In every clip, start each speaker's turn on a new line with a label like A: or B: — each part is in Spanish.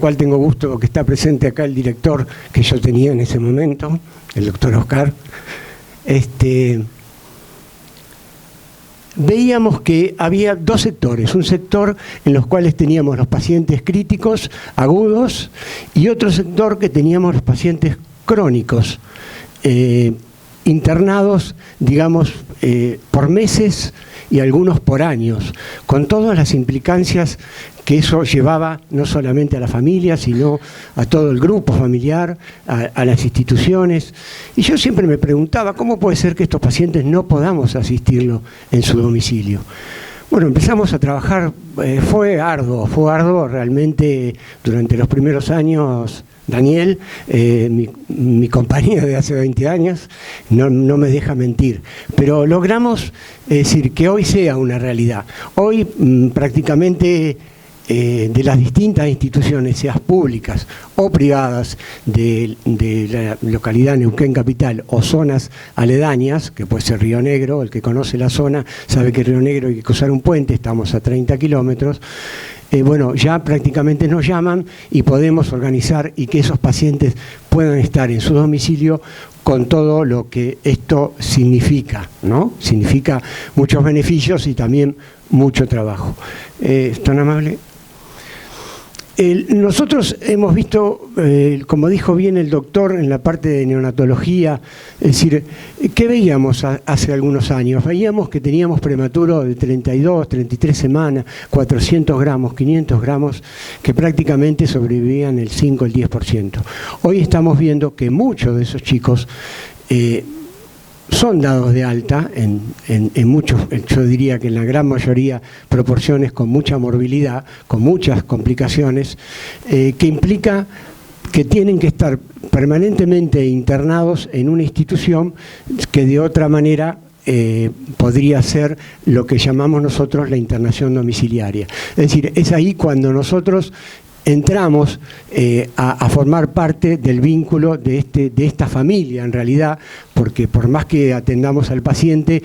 A: cual tengo gusto que está presente acá el director que yo tenía en ese momento, el doctor Oscar. Veíamos que había dos sectores, un sector en los cuales teníamos los pacientes críticos, agudos, y otro sector que teníamos los pacientes crónicos, internados, digamos, por meses y algunos por años, con todas las implicancias que eso llevaba no solamente a la familia, sino a todo el grupo familiar, a las instituciones. Y yo siempre me preguntaba, ¿cómo puede ser que estos pacientes no podamos asistirlo en su domicilio? Bueno, empezamos a trabajar, fue arduo realmente durante los primeros años. Daniel, mi compañero de hace 20 años, no me deja mentir, pero logramos decir que hoy sea una realidad. Hoy prácticamente de las distintas instituciones, sean públicas o privadas, de la localidad Neuquén Capital o zonas aledañas, que puede ser Río Negro, el que conoce la zona sabe que Río Negro hay que cruzar un puente, estamos a 30 kilómetros, bueno, ya prácticamente nos llaman y podemos organizar y que esos pacientes puedan estar en su domicilio con todo lo que esto significa, ¿no? Significa muchos beneficios y también mucho trabajo. ¿Tan amable? Nosotros hemos visto, como dijo bien el doctor en la parte de neonatología, es decir, ¿qué veíamos hace algunos años? Veíamos que teníamos prematuros de 32, 33 semanas, 400 gramos, 500 gramos, que prácticamente sobrevivían el 5, el 10%. Hoy estamos viendo que muchos de esos chicos son dados de alta en muchos, yo diría que en la gran mayoría, proporciones con mucha morbilidad, con muchas complicaciones, que implica que tienen que estar permanentemente internados en una institución que de otra manera podría ser lo que llamamos nosotros la internación domiciliaria. Es decir, es ahí cuando nosotros entramos a formar parte del vínculo de esta familia, en realidad, porque por más que atendamos al paciente,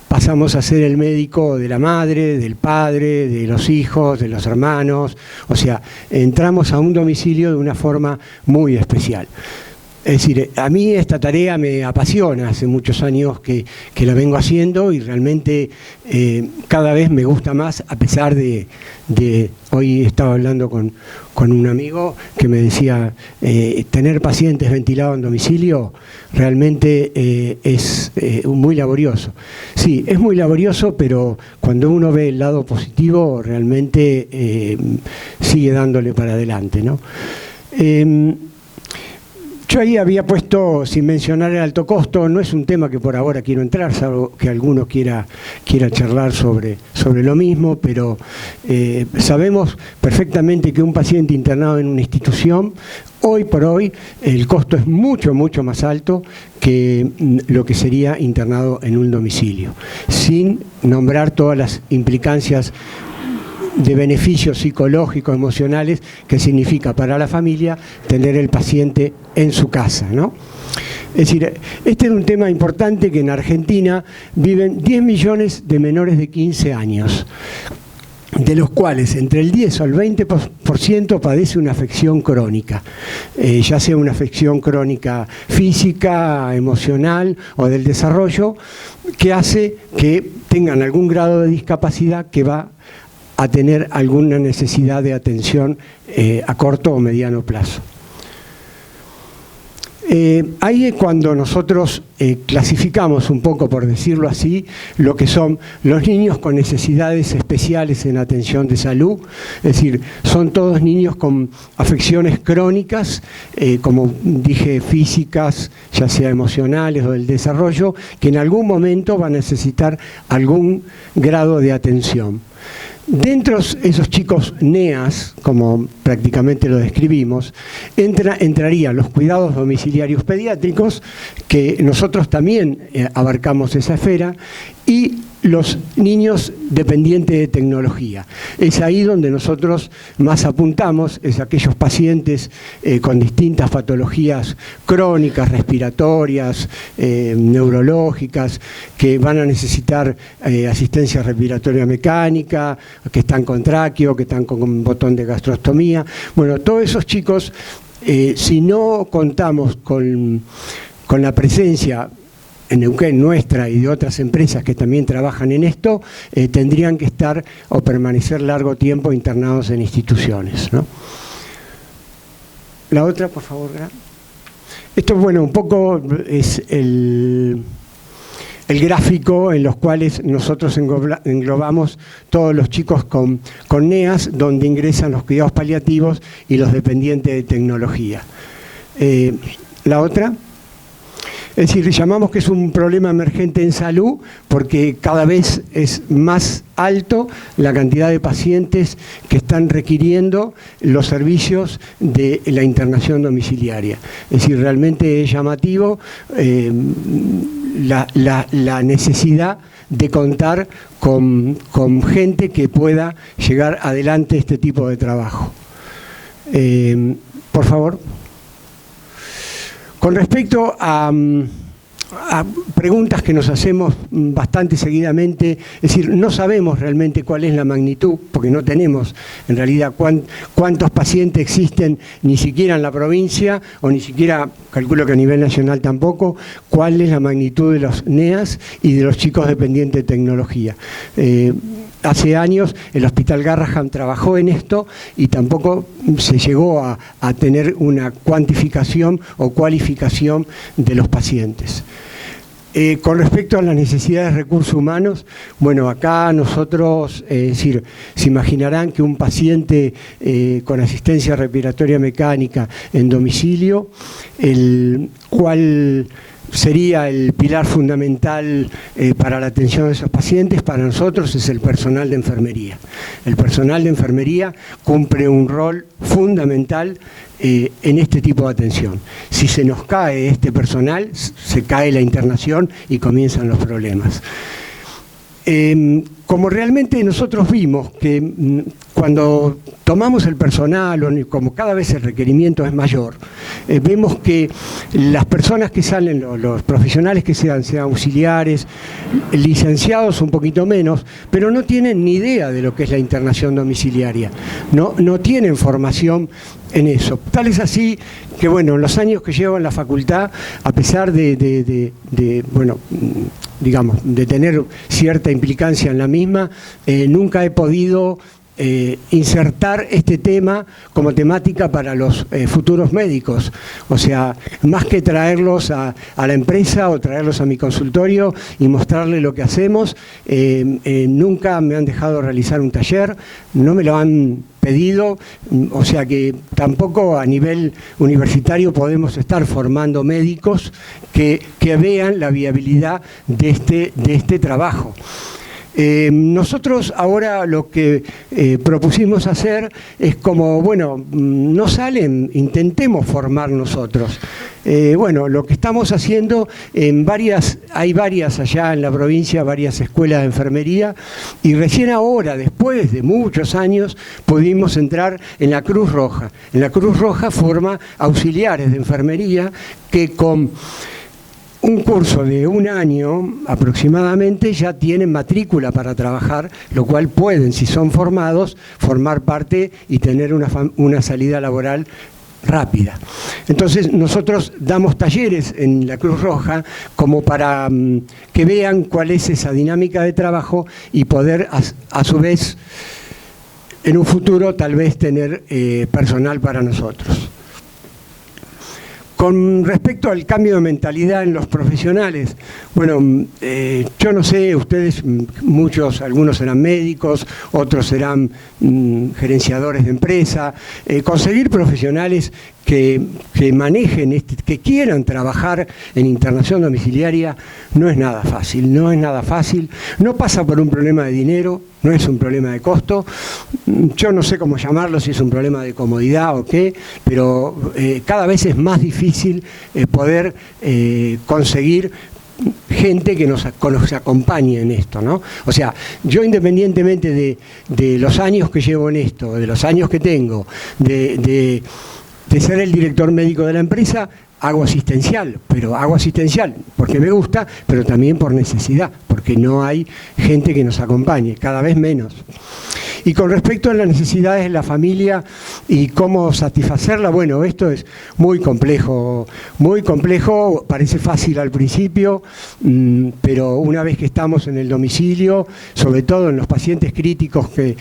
A: pasamos a ser el médico de la madre, del padre, de los hijos, de los hermanos, o sea, entramos a un domicilio de una forma muy especial. Es decir, a mí esta tarea me apasiona, hace muchos años que la vengo haciendo y realmente cada vez me gusta más, a pesar de hoy estaba hablando con un amigo que me decía, tener pacientes ventilados en domicilio realmente es muy laborioso. Sí, es muy laborioso, pero cuando uno ve el lado positivo, realmente sigue dándole para adelante, ¿no? Yo ahí había puesto, sin mencionar el alto costo, no es un tema que por ahora quiero entrar, salvo que alguno quiera charlar sobre lo mismo, pero sabemos perfectamente que un paciente internado en una institución, hoy por hoy, el costo es mucho más alto que lo que sería internado en un domicilio, sin nombrar todas las implicancias de beneficios psicológicos, emocionales, que significa para la familia tener el paciente en su casa, ¿no? Es decir, este es un tema importante, que en Argentina viven 10 millones de menores de 15 años, de los cuales entre el 10 o el 20% padece una afección crónica, ya sea una afección crónica física, emocional o del desarrollo, que hace que tengan algún grado de discapacidad que va a tener alguna necesidad de atención a corto o mediano plazo. Ahí es cuando nosotros clasificamos un poco, por decirlo así, lo que son los niños con necesidades especiales en atención de salud, es decir, son todos niños con afecciones crónicas, como dije, físicas, ya sea emocionales o del desarrollo, que en algún momento van a necesitar algún grado de atención. Dentro de esos chicos NEAs, como prácticamente lo describimos, entrarían los cuidados domiciliarios pediátricos, que nosotros también abarcamos esa esfera, y los niños dependientes de tecnología. Es ahí donde nosotros más apuntamos, es aquellos pacientes con distintas patologías crónicas, respiratorias, neurológicas, que van a necesitar asistencia respiratoria mecánica, que están con tráqueo, que están con un botón de gastrostomía. Bueno, todos esos chicos, si no contamos con la presencia en Neuquén nuestra y de otras empresas que también trabajan en esto, tendrían que estar o permanecer largo tiempo internados en instituciones, ¿no? La otra, por favor. Esto, bueno, un poco es el gráfico en los cuales nosotros englobamos todos los chicos con NEAS, donde ingresan los cuidados paliativos y los dependientes de tecnología. La otra. Es decir, llamamos que es un problema emergente en salud porque cada vez es más alto la cantidad de pacientes que están requiriendo los servicios de la internación domiciliaria. Es decir, realmente es llamativo la necesidad de contar con gente que pueda llegar adelante este tipo de trabajo. Por favor. Con respecto a preguntas que nos hacemos bastante seguidamente, es decir, no sabemos realmente cuál es la magnitud, porque no tenemos en realidad cuántos pacientes existen ni siquiera en la provincia, o ni siquiera, calculo que a nivel nacional tampoco, cuál es la magnitud de los NEAS y de los chicos dependientes de tecnología. Hace años el Hospital Garrahan trabajó en esto y tampoco se llegó a tener una cuantificación o cualificación de los pacientes. Con respecto a las necesidades de recursos humanos, bueno, acá nosotros, es decir, se imaginarán que un paciente con asistencia respiratoria mecánica en domicilio, el cual sería el pilar fundamental para la atención de esos pacientes, para nosotros es el personal de enfermería. El personal de enfermería cumple un rol fundamental en este tipo de atención. Si se nos cae este personal, se cae la internación y comienzan los problemas. Como realmente nosotros vimos que cuando tomamos el personal, o como cada vez el requerimiento es mayor, vemos que las personas que salen, los profesionales que sean auxiliares, licenciados un poquito menos, pero no tienen ni idea de lo que es la internación domiciliaria, no tienen formación en eso. Tal es así que, bueno, en los años que llevo en la facultad, a pesar bueno, digamos, de tener cierta implicancia en la misma, nunca he podido insertar este tema como temática para los futuros médicos. O sea, más que traerlos a la empresa o traerlos a mi consultorio y mostrarles lo que hacemos, nunca me han dejado realizar un taller, no me lo han pedido, o sea que tampoco a nivel universitario podemos estar formando médicos que vean la viabilidad de este trabajo. Nosotros ahora lo que propusimos hacer es como, bueno, no salen, intentemos formar nosotros. Bueno, lo que estamos haciendo, hay varias allá en la provincia, varias escuelas de enfermería, y recién ahora, después de muchos años, pudimos entrar en la Cruz Roja. En la Cruz Roja forma auxiliares de enfermería que con un curso de un año aproximadamente ya tienen matrícula para trabajar, lo cual pueden, si son formados, formar parte y tener una salida laboral rápida. Entonces nosotros damos talleres en la Cruz Roja como para que vean cuál es esa dinámica de trabajo y poder a su vez en un futuro tal vez tener personal para nosotros. Con respecto al cambio de mentalidad en los profesionales, bueno, yo no sé, ustedes, algunos serán médicos, otros serán gerenciadores de empresa, conseguir profesionales que manejen, que quieran trabajar en internación domiciliaria no es nada fácil, no pasa por un problema de dinero, no es un problema de costo, yo no sé cómo llamarlo, si es un problema de comodidad o qué, pero cada vez es más difícil poder conseguir gente que nos acompañe en esto, ¿no? O sea, yo independientemente de los años que llevo en esto, de los años que tengo, de ser el director médico de la empresa, hago asistencial, pero hago asistencial porque me gusta, pero también por necesidad, porque no hay gente que nos acompañe, cada vez menos. Y con respecto a las necesidades de la familia y cómo satisfacerla, bueno, esto es muy complejo, parece fácil al principio, pero una vez que estamos en el domicilio, sobre todo en los pacientes críticos que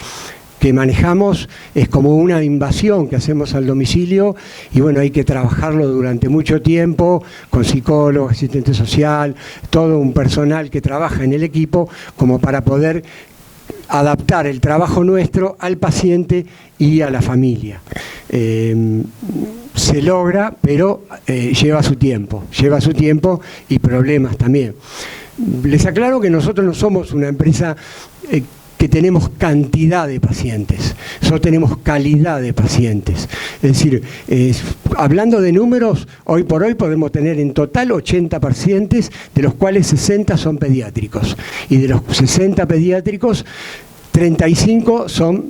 A: manejamos, es como una invasión que hacemos al domicilio y bueno, hay que trabajarlo durante mucho tiempo con psicólogo, asistente social, todo un personal que trabaja en el equipo como para poder adaptar el trabajo nuestro al paciente y a la familia. Se logra, pero lleva su tiempo y problemas también. Les aclaro que nosotros no somos una empresa que tenemos cantidad de pacientes, solo tenemos calidad de pacientes. Es decir, hablando de números, hoy por hoy podemos tener en total 80 pacientes, de los cuales 60 son pediátricos. Y de los 60 pediátricos, 35 son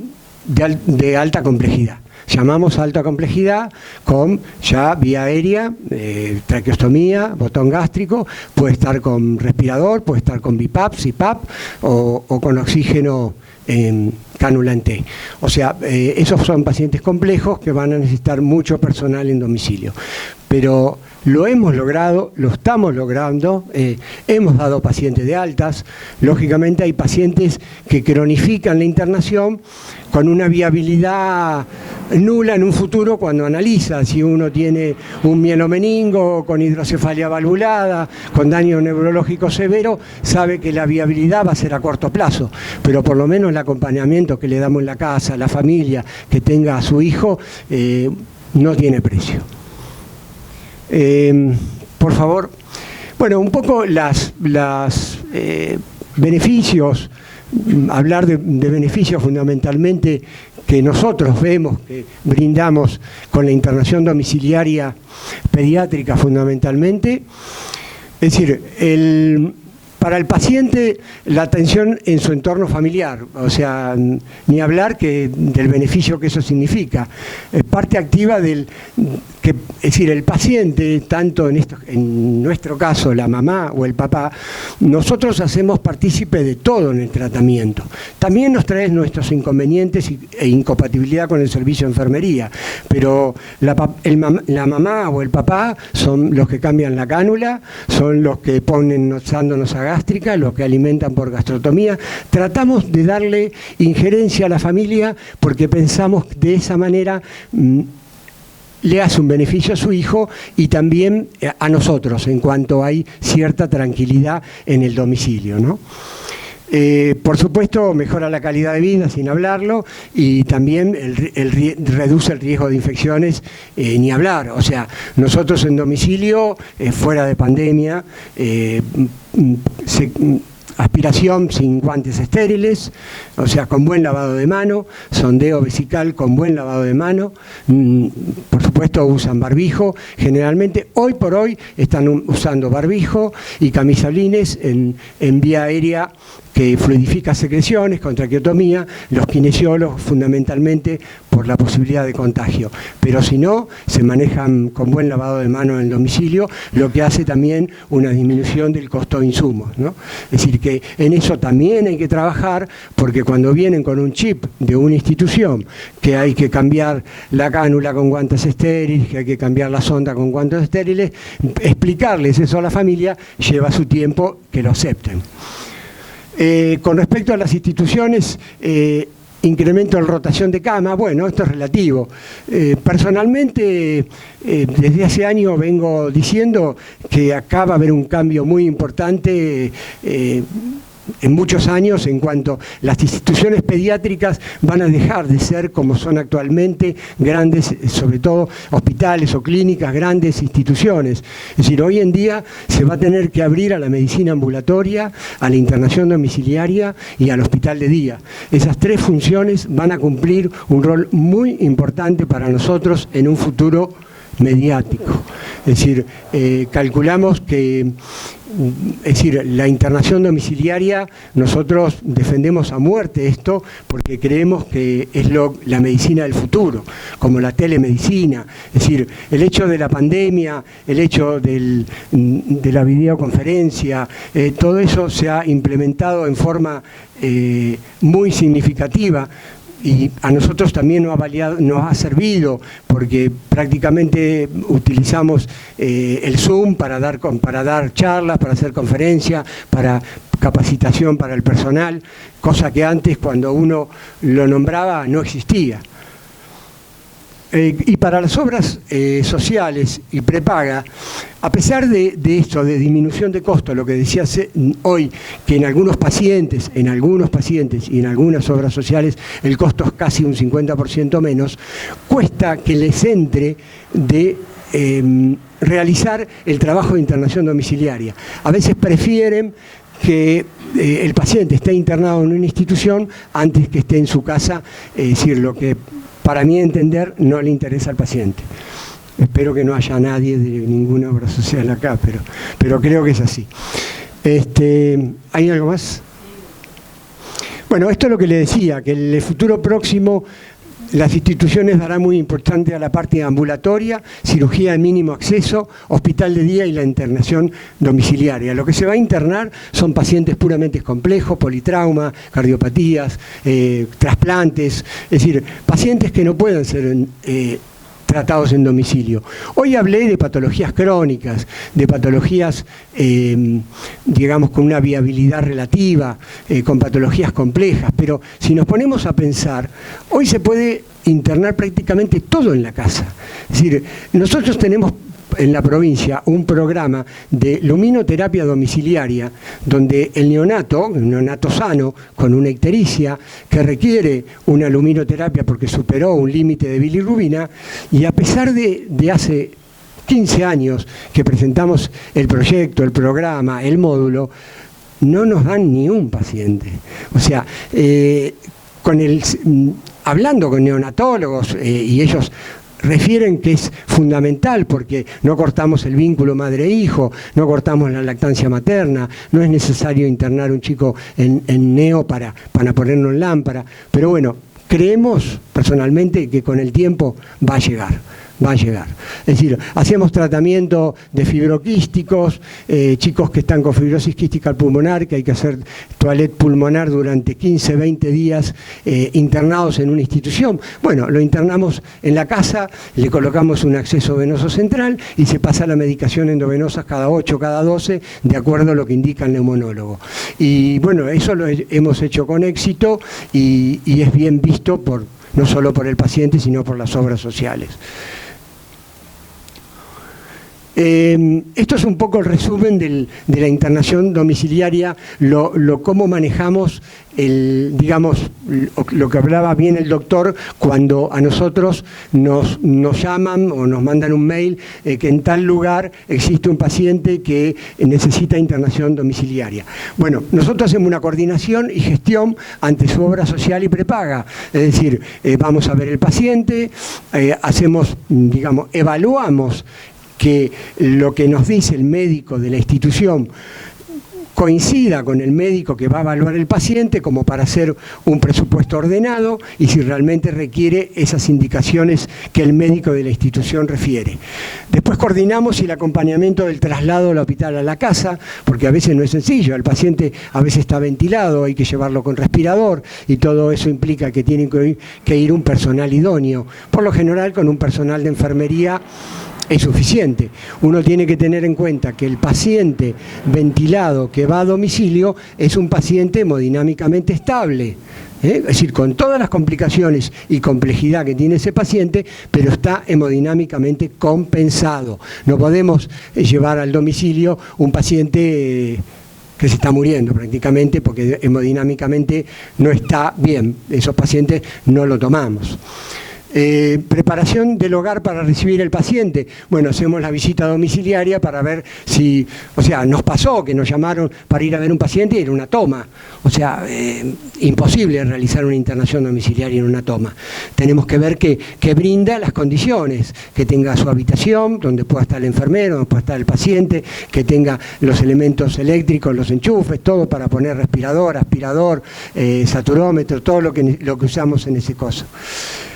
A: de alta complejidad. Llamamos alta complejidad con ya vía aérea, traqueostomía, botón gástrico, puede estar con respirador, puede estar con BiPAP, CPAP o con oxígeno en cánula en T. O sea, esos son pacientes complejos que van a necesitar mucho personal en domicilio. Pero lo hemos logrado, lo estamos logrando, hemos dado pacientes de altas, lógicamente hay pacientes que cronifican la internación con una viabilidad nula en un futuro cuando analiza si uno tiene un mielomeningo con hidrocefalia valvulada, con daño neurológico severo, sabe que la viabilidad va a ser a corto plazo, pero por lo menos el acompañamiento que le damos en la casa, la familia que tenga a su hijo, no tiene precio. Por favor, bueno, un poco los beneficios, hablar de beneficios fundamentalmente que nosotros vemos, que brindamos con la internación domiciliaria pediátrica fundamentalmente. Es decir, para el paciente la atención en su entorno familiar, o sea, ni hablar del beneficio que eso significa. Es parte activa es decir, el paciente, tanto en nuestro caso, la mamá o el papá, nosotros hacemos partícipe de todo en el tratamiento. También nos trae nuestros inconvenientes e incompatibilidad con el servicio de enfermería, pero la mamá o el papá son los que cambian la cánula, son los que ponen dándonos a gástrica, los que alimentan por gastrotomía. Tratamos de darle injerencia a la familia porque pensamos que de esa manera le hace un beneficio a su hijo y también a nosotros en cuanto hay cierta tranquilidad en el domicilio, ¿no? Por supuesto, mejora la calidad de vida, sin hablarlo, y también reduce el riesgo de infecciones, ni hablar. O nosotros en domicilio, fuera de pandemia, aspiración sin guantes estériles, con buen lavado de mano, sondeo vesical con buen lavado de mano, por supuesto usan barbijo, generalmente hoy por hoy están usando barbijo y camisolines en vía aérea que fluidifica secreciones, con traqueotomía, los kinesiólogos fundamentalmente por la posibilidad de contagio. Pero si no, se manejan con buen lavado de mano en el domicilio, lo que hace también una disminución del costo de insumos, ¿no? Es decir, que en eso también hay que trabajar, porque cuando vienen con un chip de una institución, que hay que cambiar la cánula con guantes estériles, que hay que cambiar la sonda con guantes estériles, explicarles eso a la familia lleva su tiempo que lo acepten. Con respecto a las instituciones, incremento en rotación de cama, bueno, esto es relativo. Personalmente, desde hace años vengo diciendo que acá va a haber un cambio muy importante en muchos años en cuanto las instituciones pediátricas van a dejar de ser como son actualmente grandes, sobre todo hospitales o clínicas, grandes instituciones. Es decir, hoy en día se va a tener que abrir a la medicina ambulatoria, a la internación domiciliaria y al hospital de día. Esas tres funciones van a cumplir un rol muy importante para nosotros en un futuro mediático. Es decir, calculamos que es decir, la internación domiciliaria, nosotros defendemos a muerte esto porque creemos que es la medicina del futuro, como la telemedicina. Es decir, el hecho de la pandemia, el hecho de la videoconferencia, todo eso se ha implementado en forma muy significativa. Y a nosotros también nos ha servido, porque prácticamente utilizamos el Zoom para dar charlas, para hacer conferencias, para capacitación para el personal, cosa que antes, cuando uno lo nombraba, no existía. Y para las obras sociales y prepaga, a pesar de esto, de disminución de costo, lo que decía hoy, que en algunos pacientes y en algunas obras sociales el costo es casi un 50% menos, cuesta que les entre de realizar el trabajo de internación domiciliaria. A veces prefieren que el paciente esté internado en una institución antes que esté en su casa, es decir, lo que para mí entender no le interesa al paciente. Espero que no haya nadie de ninguna obra social acá, pero creo que es así. ¿Hay algo más? Bueno, esto es lo que le decía, que en el futuro próximo las instituciones darán muy importante a la parte ambulatoria, cirugía de mínimo acceso, hospital de día y la internación domiciliaria. Lo que se va a internar son pacientes puramente complejos, politrauma, cardiopatías, trasplantes, es decir, pacientes que no puedan ser tratados en domicilio. Hoy hablé de patologías crónicas, de patologías, digamos, con una viabilidad relativa, con patologías complejas, pero si nos ponemos a pensar, hoy se puede internar prácticamente todo en la casa. Es decir, nosotros tenemos en la provincia un programa de luminoterapia domiciliaria donde el neonato, un neonato sano con una ictericia que requiere una luminoterapia porque superó un límite de bilirrubina, y a pesar de hace 15 años que presentamos el proyecto, el programa, el módulo, no nos dan ni un paciente. O sea, hablando con neonatólogos y ellos refieren que es fundamental porque no cortamos el vínculo madre-hijo, no cortamos la lactancia materna, no es necesario internar un chico en neo para ponerlo en lámpara, pero bueno, creemos personalmente que con el tiempo va a llegar. Es decir, hacemos tratamiento de fibroquísticos, chicos que están con fibrosis quística pulmonar, que hay que hacer toilet pulmonar durante 15, 20 días internados en una institución. Bueno, lo internamos en la casa, le colocamos un acceso venoso central y se pasa la medicación endovenosa cada 8, cada 12, de acuerdo a lo que indica el neumonólogo. Y bueno, eso lo hemos hecho con éxito y es bien visto no solo por el paciente, sino por las obras sociales. Esto es un poco el resumen de la internación domiciliaria, cómo manejamos digamos, lo que hablaba bien el doctor cuando a nosotros nos llaman o nos mandan un mail que en tal lugar existe un paciente que necesita internación domiciliaria. Bueno, nosotros hacemos una coordinación y gestión ante su obra social y prepaga, es decir, vamos a ver el paciente, evaluamos que lo que nos dice el médico de la institución coincida con el médico que va a evaluar el paciente como para hacer un presupuesto ordenado y si realmente requiere esas indicaciones que el médico de la institución refiere. Después coordinamos el acompañamiento del traslado del hospital a la casa, porque a veces no es sencillo, el paciente a veces está ventilado, hay que llevarlo con respirador y todo eso implica que tiene que ir un personal idóneo, por lo general con un personal de enfermería es suficiente. Uno tiene que tener en cuenta que el paciente ventilado que va a domicilio es un paciente hemodinámicamente estable, es decir, con todas las complicaciones y complejidad que tiene ese paciente, pero está hemodinámicamente compensado. No podemos llevar al domicilio un paciente que se está muriendo prácticamente porque hemodinámicamente no está bien. Esos pacientes no lo tomamos. Preparación del hogar para recibir el paciente. Bueno, hacemos la visita domiciliaria para ver si, o sea, nos pasó que nos llamaron para ir a ver un paciente y era una toma. O sea, imposible realizar una internación domiciliaria en una toma. Tenemos que ver que brinda las condiciones, que tenga su habitación, donde pueda estar el enfermero, donde pueda estar el paciente, que tenga los elementos eléctricos, los enchufes, todo para poner respirador, aspirador, saturómetro, todo lo que usamos en ese coso.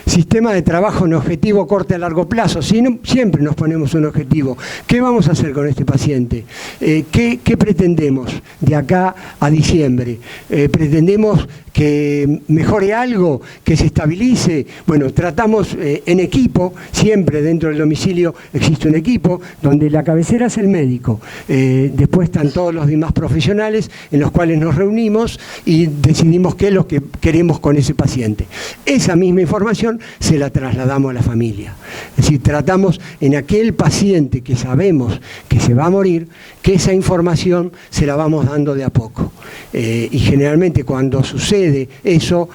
A: Sistema de trabajo en objetivo corto a largo plazo. Siempre nos ponemos un objetivo. ¿Qué vamos a hacer con este paciente? ¿Qué pretendemos de acá a diciembre? ¿Pretendemos que mejore algo, que se estabilice? Bueno, tratamos en equipo, siempre dentro del domicilio existe un equipo, donde la cabecera es el médico. Después están todos los demás profesionales en los cuales nos reunimos y decidimos qué es lo que queremos con ese paciente. Esa misma información se la trasladamos a la familia. Es decir, tratamos en aquel paciente que sabemos que se va a morir, que esa información se la vamos dando de a poco. Y generalmente cuando sucede eso,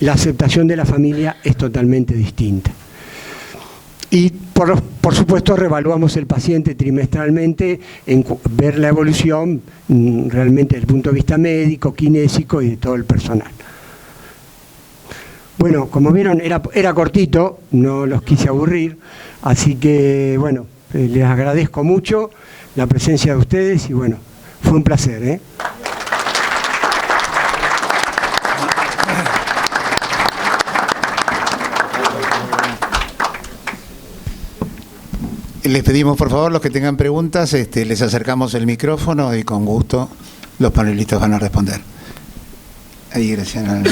A: la aceptación de la familia es totalmente distinta. Y por supuesto reevaluamos el paciente trimestralmente, en ver la evolución realmente desde el punto de vista médico, kinésico y de todo el personal. Bueno, como vieron, era cortito, no los quise aburrir, así que, bueno, les agradezco mucho la presencia de ustedes y, bueno, fue un placer, ¿eh?
B: Les pedimos, por favor, los que tengan preguntas, les acercamos el micrófono y con gusto los panelistas van a responder. Ahí, Graciana.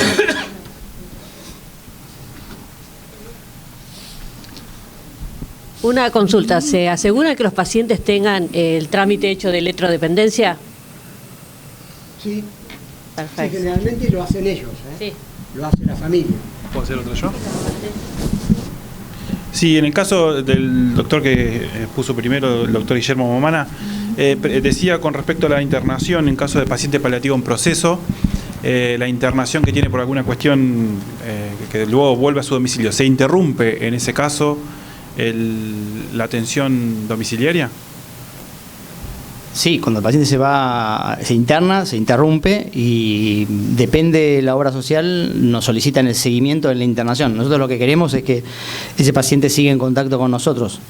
C: Una consulta, ¿se asegura que los pacientes tengan el trámite hecho de electrodependencia?
A: Sí.
C: Perfecto.
A: Sí, generalmente lo hacen ellos, ¿eh? Sí. Lo hace la familia.
D: ¿Puedo hacer otro yo? Sí, en el caso del doctor que puso primero, el doctor Guillermo Momana, decía con respecto a la internación en caso de paciente paliativo en proceso, la internación que tiene por alguna cuestión que luego vuelve a su domicilio, ¿se interrumpe en ese caso la atención domiciliaria?
E: Sí, cuando el paciente se interna, se interrumpe y depende de la obra social, nos solicitan el seguimiento en la internación. Nosotros lo que queremos es que ese paciente siga en contacto con nosotros,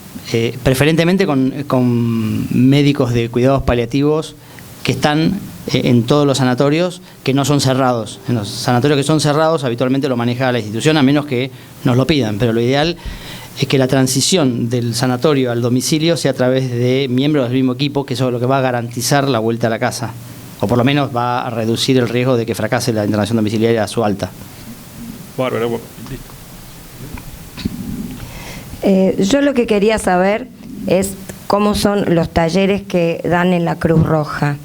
E: preferentemente con médicos de cuidados paliativos que están en todos los sanatorios que no son cerrados. En los sanatorios que son cerrados habitualmente lo maneja la institución, a menos que nos lo pidan, pero lo ideal es que la transición del sanatorio al domicilio sea a través de miembros del mismo equipo, que eso es lo que va a garantizar la vuelta a la casa, o por lo menos va a reducir el riesgo de que fracase la internación domiciliaria a su alta.
D: Bárbaro.
F: Yo lo que quería saber es cómo son los talleres que dan en la Cruz Roja.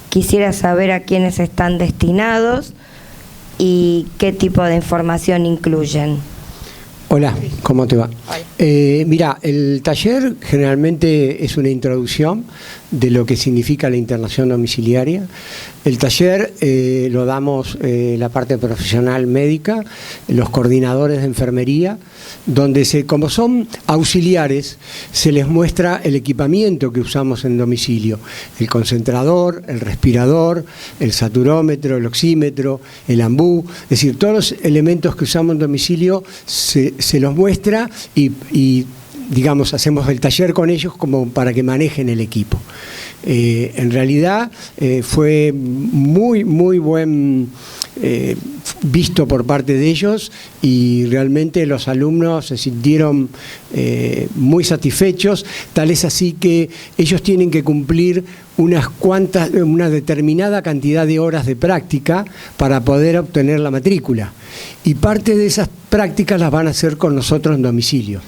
F: Quisiera saber a quiénes están destinados y qué tipo de información incluyen.
A: Hola, ¿cómo te va? Mira, el taller generalmente es una introducción de lo que significa la internación domiciliaria. El taller lo damos la parte profesional médica, los coordinadores de enfermería, donde como son auxiliares, se les muestra el equipamiento que usamos en domicilio, el concentrador, el respirador, el saturómetro, el oxímetro, el ambú, es decir, todos los elementos que usamos en domicilio se los muestra y digamos, hacemos el taller con ellos como para que manejen el equipo. En realidad fue muy buen visto por parte de ellos y realmente los alumnos se sintieron muy satisfechos, tal es así que ellos tienen que cumplir una determinada cantidad de horas de práctica para poder obtener la matrícula, y parte de esas prácticas las van a hacer con nosotros en domicilio,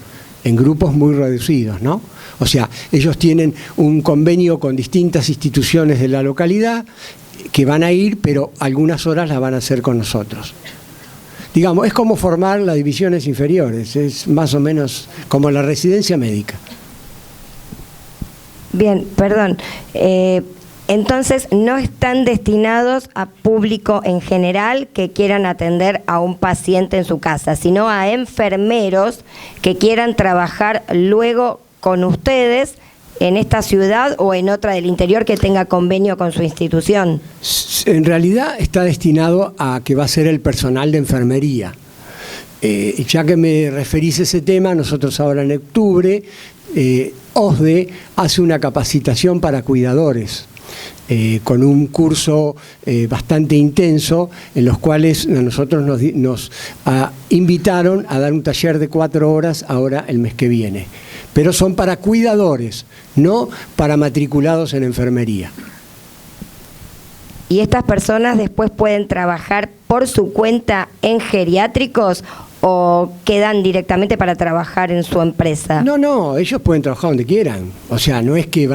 A: en grupos muy reducidos, ¿no? O sea, ellos tienen un convenio con distintas instituciones de la localidad que van a ir, pero algunas horas las van a hacer con nosotros. Digamos, es como formar las divisiones inferiores, es más o menos como la residencia médica.
F: Bien, perdón. Entonces no están destinados a público en general que quieran atender a un paciente en su casa, sino a enfermeros que quieran trabajar luego con ustedes en esta ciudad o en otra del interior que tenga convenio con su institución.
A: En realidad está destinado a que va a ser el personal de enfermería. Ya que me referís a ese tema, nosotros ahora en octubre, OSDE hace una capacitación para cuidadores. Con un curso bastante intenso, en los cuales a nosotros nos invitaron a dar un taller de 4 horas ahora el mes que viene. Pero son para cuidadores, no para matriculados en enfermería.
F: ¿Y estas personas después pueden trabajar por su cuenta en geriátricos o quedan directamente para trabajar en su empresa?
A: No, ellos pueden trabajar donde quieran. O sea, no es que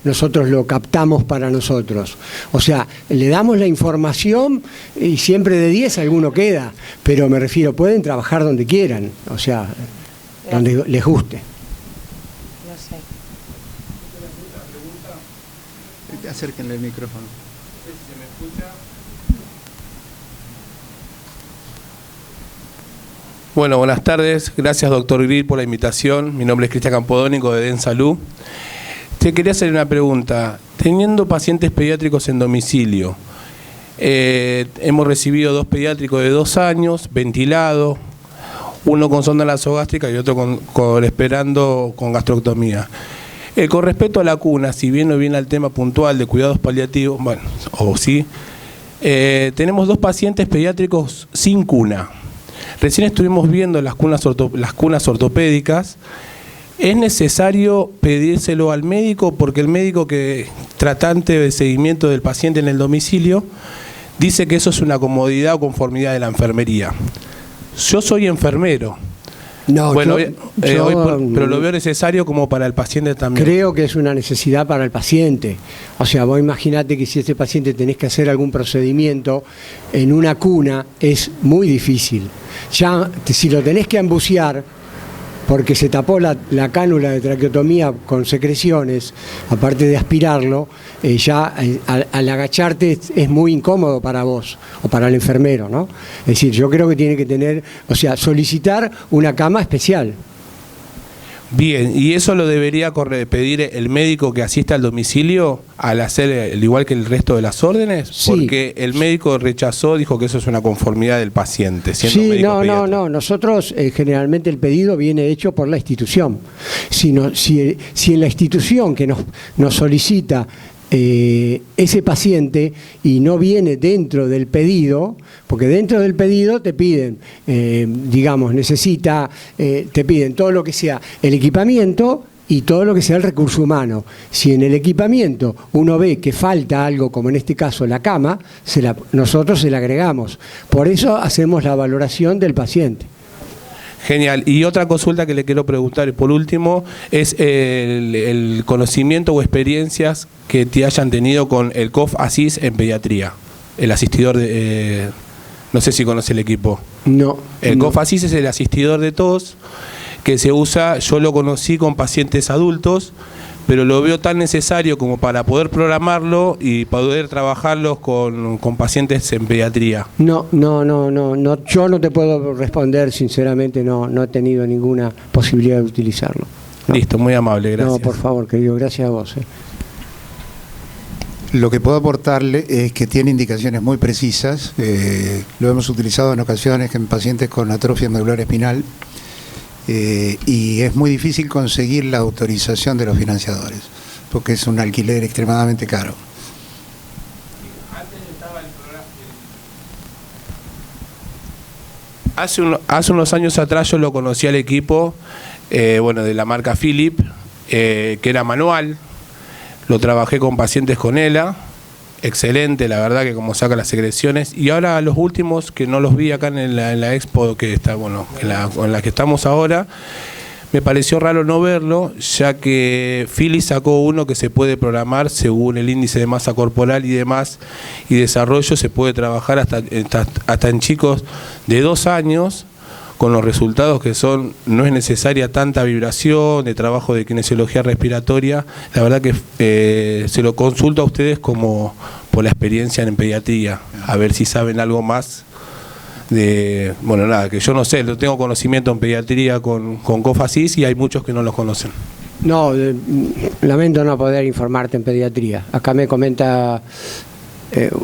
A: nosotros lo captamos para nosotros. O sea, le damos la información y siempre de 10 alguno queda. Pero me refiero, pueden trabajar donde quieran. O sea, donde les guste.
F: No sé.
B: Acérquenle el micrófono.
G: Bueno, buenas tardes. Gracias, doctor Grill, por la invitación. Mi nombre es Cristian Campodónico, de DEN Salud. Te quería hacer una pregunta. Teniendo pacientes pediátricos en domicilio, hemos recibido 2 pediátricos de 2 años, ventilados, uno con sonda nasogástrica y otro esperando con gastroctomía. Con respecto a la cuna, si bien no viene al tema puntual de cuidados paliativos, bueno, o sí, tenemos 2 pacientes pediátricos sin cuna. Recién estuvimos viendo las cunas ortopédicas. ¿Es necesario pedírselo al médico? Porque el médico tratante de seguimiento del paciente en el domicilio dice que eso es una comodidad o conformidad de la enfermería. Yo soy enfermero.
A: No,
G: bueno, pero lo veo necesario como para el paciente también.
A: Creo que es una necesidad para el paciente. O sea, vos imaginate que si este paciente tenés que hacer algún procedimiento en una cuna, es muy difícil. Ya, si lo tenés que ambucear, porque se tapó la cánula de traqueotomía con secreciones, aparte de aspirarlo, al agacharte es muy incómodo para vos o para el enfermero, ¿no? Es decir, yo creo que tiene que tener, o sea, solicitar una cama especial.
G: Bien, ¿y eso lo debería pedir el médico que asista al domicilio al hacer el igual que el resto de las órdenes?
A: Sí.
G: Porque el médico rechazó, dijo que eso es una conformidad del paciente.
A: Sí, no. Nosotros generalmente el pedido viene hecho por la institución. Si en la institución que nos solicita ese paciente y no viene dentro del pedido, porque dentro del pedido te piden, te piden todo lo que sea el equipamiento y todo lo que sea el recurso humano. Si en el equipamiento uno ve que falta algo, como en este caso la cama, nosotros se la agregamos. Por eso hacemos la valoración del paciente.
G: Genial. Y otra consulta que le quiero preguntar, por último, es el conocimiento o experiencias que te hayan tenido con el COF ASIS en pediatría, el asistidor de... no sé si conoce el equipo.
A: No.
G: El COF ASIS es el asistidor de tos que se usa, yo lo conocí con pacientes adultos, pero lo veo tan necesario como para poder programarlo y poder trabajarlos con pacientes en pediatría.
A: No, yo no te puedo responder, sinceramente no he tenido ninguna posibilidad de utilizarlo. No.
G: Listo, muy amable, gracias.
A: No, por favor, querido, gracias a vos.
B: Lo que puedo aportarle es que tiene indicaciones muy precisas, lo hemos utilizado en ocasiones en pacientes con atrofia medular espinal, y es muy difícil conseguir la autorización de los financiadores, porque es un alquiler extremadamente caro.
G: Hace unos años atrás yo lo conocí al equipo, de la marca Philip, que era manual. Lo trabajé con pacientes con ELA, excelente, la verdad que como saca las secreciones. Y ahora los últimos, que no los vi acá en la expo que está, en la que estamos ahora, me pareció raro no verlo, ya que Philip sacó uno que se puede programar según el índice de masa corporal y demás, y desarrollo se puede trabajar hasta en chicos de 2 años con los resultados que son, no es necesaria tanta vibración, de trabajo de kinesiología respiratoria. La verdad que se lo consulto a ustedes como por la experiencia en pediatría, a ver si saben algo más de, bueno, nada, que yo no sé, no tengo conocimiento en pediatría con COFACIS y hay muchos que no los conocen.
A: No, lamento no poder informarte en pediatría. Acá me comenta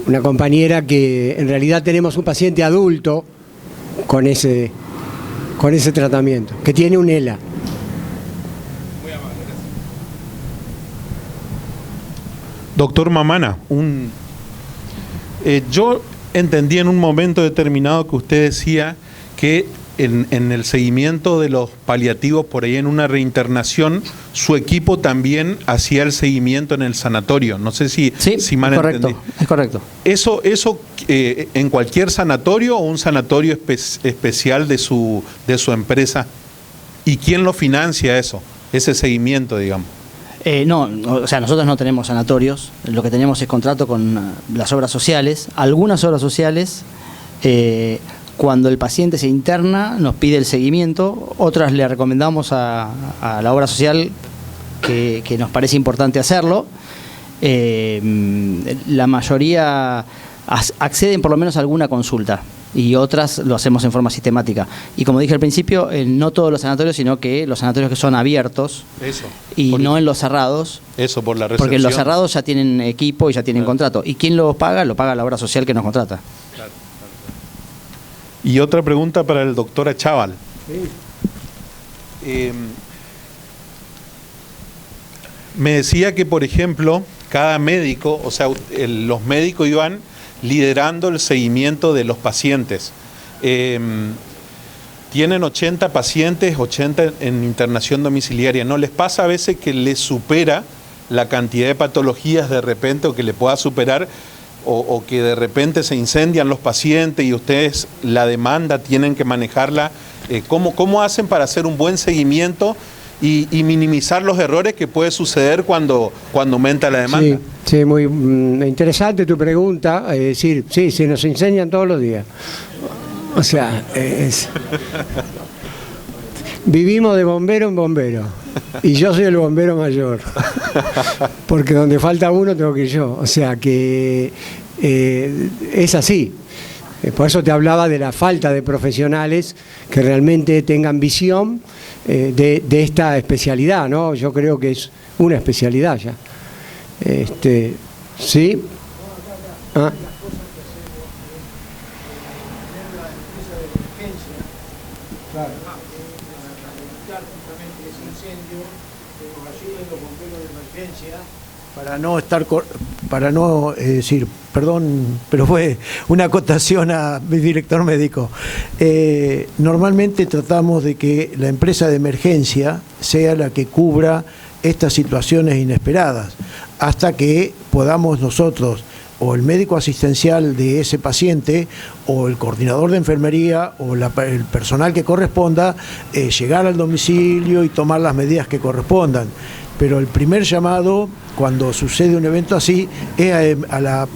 A: una compañera que en realidad tenemos un paciente adulto con ese tratamiento, que tiene un ELA.
G: Muy amable, gracias.
H: Doctor Mamana, yo entendí en un momento determinado que usted decía que en el seguimiento de los paliativos por ahí en una reinternación, su equipo también hacía el seguimiento en el sanatorio. No sé si mal entendí.
E: Es correcto.
H: ¿Eso en cualquier sanatorio o un sanatorio especial de su empresa? ¿Y quién lo financia eso? Ese seguimiento, digamos.
E: No, o sea, nosotros no tenemos sanatorios, lo que tenemos es contrato con las obras sociales. Algunas obras sociales, cuando el paciente se interna, nos pide el seguimiento, otras le recomendamos a la obra social que nos parece importante hacerlo. La mayoría acceden por lo menos a alguna consulta y otras lo hacemos en forma sistemática. Y como dije al principio, no todos los sanatorios, sino que los sanatorios que son abiertos y no en los cerrados.
H: Eso, por la recepción.
E: Porque en los cerrados ya tienen equipo y ya tienen contrato. ¿Y quién los paga? Lo paga la obra social que nos contrata.
H: Claro. Y otra pregunta para el doctor Achával. Sí. Me decía que, por ejemplo, cada médico, o sea, los médicos iban liderando el seguimiento de los pacientes. Tienen 80 pacientes, 80 en internación domiciliaria. ¿No les pasa a veces que les supera la cantidad de patologías de repente, o que le pueda superar, o que de repente se incendian los pacientes y ustedes la demanda tienen que manejarla? ¿Cómo hacen para hacer un buen seguimiento y minimizar los errores que puede suceder cuando aumenta la demanda?
A: Sí, muy interesante tu pregunta. Es decir, sí, se nos incendian todos los días. O sea, vivimos de bombero en bombero. Y yo soy el bombero mayor. Porque donde falta uno tengo que ir yo. O sea que es así. Por eso te hablaba de la falta de profesionales que realmente tengan visión de esta especialidad, ¿no? Yo creo que es una especialidad ya. ¿Sí? ¿Ah?
I: Para no decir, perdón, pero fue una acotación a mi director médico. Normalmente tratamos de que la empresa de emergencia sea la que cubra estas situaciones inesperadas, hasta que podamos nosotros, o el médico asistencial de ese paciente, o el coordinador de enfermería, o el personal que corresponda, llegar al domicilio y tomar las medidas que correspondan. Pero el primer llamado, cuando sucede un evento así, es a la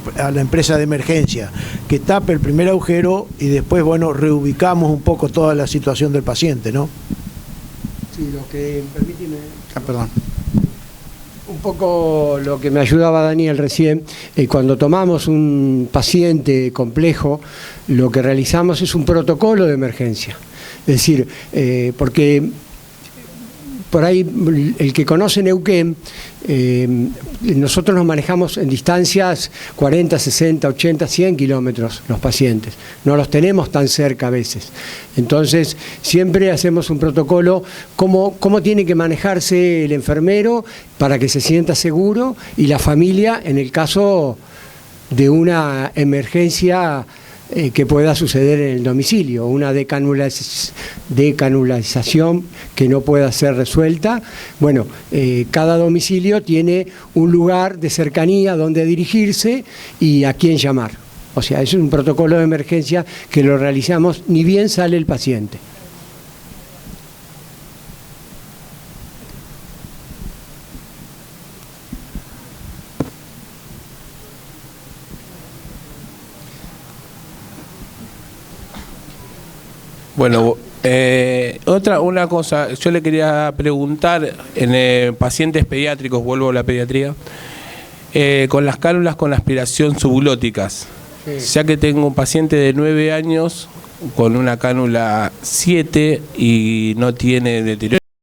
I: empresa de emergencia, que tape el primer agujero y después, bueno, reubicamos un poco toda la situación del paciente, ¿no?
A: Sí, lo que, permíteme...
B: Perdón.
A: Un poco lo que me ayudaba Daniel recién, cuando tomamos un paciente complejo, lo que realizamos es un protocolo de emergencia. Es decir, porque por ahí el que conoce Neuquén, nosotros nos manejamos en distancias 40, 60, 80, 100 kilómetros los pacientes, no los tenemos tan cerca a veces. Entonces siempre hacemos un protocolo, cómo tiene que manejarse el enfermero para que se sienta seguro, y la familia en el caso de una emergencia que pueda suceder en el domicilio, una decanulación que no pueda ser resuelta. Bueno, cada domicilio tiene un lugar de cercanía donde dirigirse y a quién llamar. O sea, es un protocolo de emergencia que lo realizamos ni bien sale el paciente.
G: Bueno, Una cosa, yo le quería preguntar, en pacientes pediátricos, vuelvo a la pediatría, con las cánulas con aspiración subglóticas, ya que tengo un paciente de 9 años con una cánula 7 y no tiene deterioro